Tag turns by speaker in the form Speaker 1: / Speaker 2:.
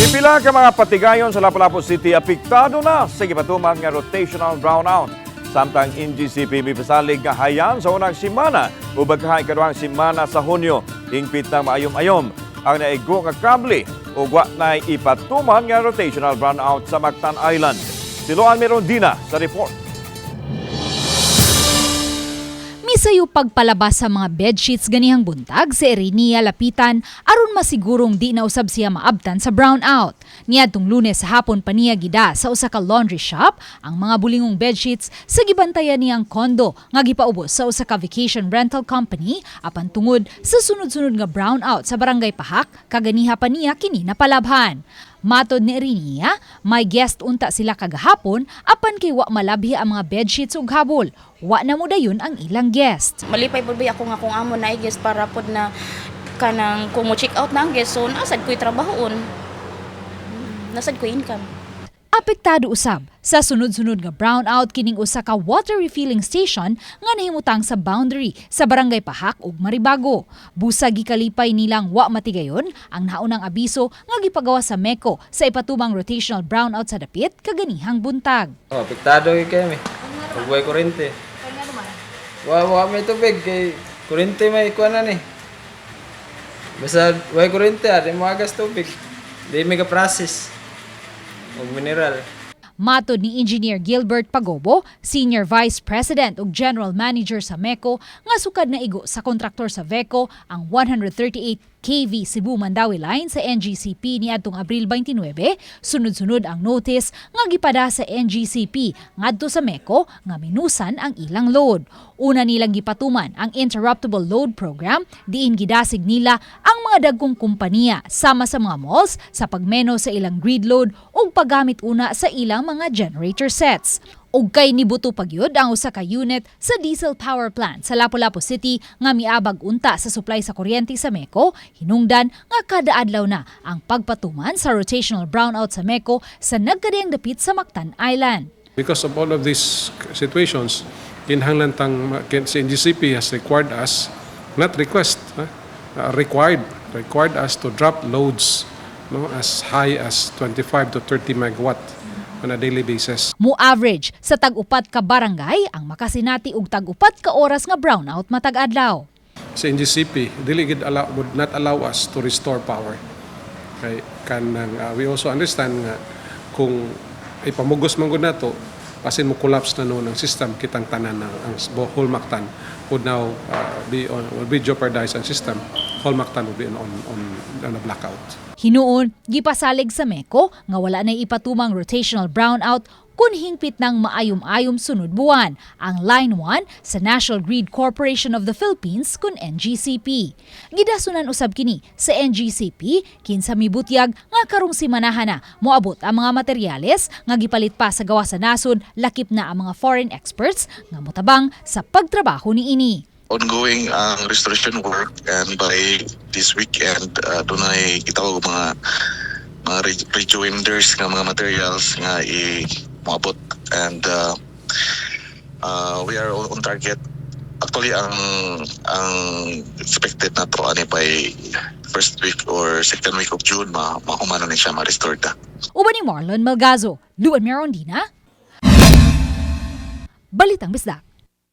Speaker 1: Pipila ka mga patigayon sa Lapu-Lapu City apektado na sa gipatumang nga rotational brownout. Samtang NGCP mipasalig nga hayan sa unang semana o kaha ikaduhang semana sa hunyo. Hingpit ng maayum-ayum ang naigo nga kable o na ipatuman nga rotational brownout sa Mactan Island. Siloan meron dina sa report.
Speaker 2: Misayo pagpalabas sa mga bedsheets ganihang buntag sa Erenia lapitan aron masigurong di na usab siya maabtan sa brownout. Niadtong Lunes sa hapon pa niya gida sa usa ka laundry shop ang mga bulingong bedsheets sa gibantayan niyang kondo nga gipaubos sa usa ka vacation rental company apan tungod sa sunod-sunod nga brownout sa barangay Pahak kaganiha pa niya kini napalabhan. Matod ni Erenia, may guest unta sila kagahapon apan kay wa malabhi ang mga bedsheets ug habol. Wa na mo dayon ang ilang guest.
Speaker 3: Malipay pud ba ako nga kung amo na guest para pod na kanang kung mo check out na ang guest so nasad ko'y trabahoon. Nasad ko'y income.
Speaker 2: Apektado usab sa sunod-sunod nga brownout kining usa ka water refilling station nga nahimutang sa boundary sa barangay Pahak ug Maribago. Busa gikalipay nilang wa matigayon ang naunang abiso nga gipagawa sa MECO sa ipatumang rotational brownout sa dapit kaganihang buntag.
Speaker 4: Apektado kay mi. Ug way kuryente. Wa may tubig kay kuryente may kuan na ni. Basta way kuryente ari mo agas tubig. Di may ka-process. Og mineral.
Speaker 2: Matod ni Engineer Gilbert Pagobo, Senior Vice President ug General Manager sa MECO, nga sukad na igo sa kontraktor sa VECO ang 138 kV Cebu-Mandawi line sa NGCP niadtong Abril 29, sunod-sunod ang notice nga gipada sa NGCP ngadto sa MECO nga minusan ang ilang load. Una nilang gipatuman ang interruptible load program diin gidasig nila ang mga dagkong kompanya sama sa mga malls sa pagmeno sa ilang grid load ug paggamit una sa ilang mga generator sets. Ug kay nibuto pagyud ang usa ka unit sa diesel power plant sa Lapu-Lapu City nga miabag unta sa supply sa kuryente sa MECO, hinungdan nga kada adlaw na ang pagpatuman sa rotational brownout sa MECO sa nagkadiyang dapit sa Mactan Island.
Speaker 5: Because of all of these situations, kinahanglan tang si NGCP has required us, not request, required us to drop loads as high as 25 to 30 megawatt on a daily basis.
Speaker 2: Mo-average sa tag-upat ka barangay ang makasinati og tag-upat ka oras nga brownout matag adlaw.
Speaker 5: Sa NGCP, would not allow us to restore power. Okay? We also understand nga kung ipamugos man gud nato, pasin mo collapse na noon ang system kitang tanan ng ang whole Mactan would now will be jeopardized ang system. Whole Mactan will be on a blackout.
Speaker 2: Hinuon, gipasalig sa MECO nga wala na ipatumang rotational brownout kun hingpit ng maayum-ayum sunod buwan ang Line 1 sa National Grid Corporation of the Philippines kun NGCP. Gidasunan usab kini sa NGCP kinsa mibutyag nga karong simanahan na moabot ang mga materyales nga gipalit pa sa gawa sa nasod lakip na ang mga foreign experts nga motabang sa pagtrabaho niini.
Speaker 6: Ongoing ang restoration work and by this weekend dunay gitawag mga rejoinders nga mga materials nga moabot and we are on target. Actually ang expected na to ani by first week or second week of June mahumano ni siya ma-restore ta.
Speaker 2: Uban ni Marlon Malgazo, Luan Merondina, Balitang Bisdak.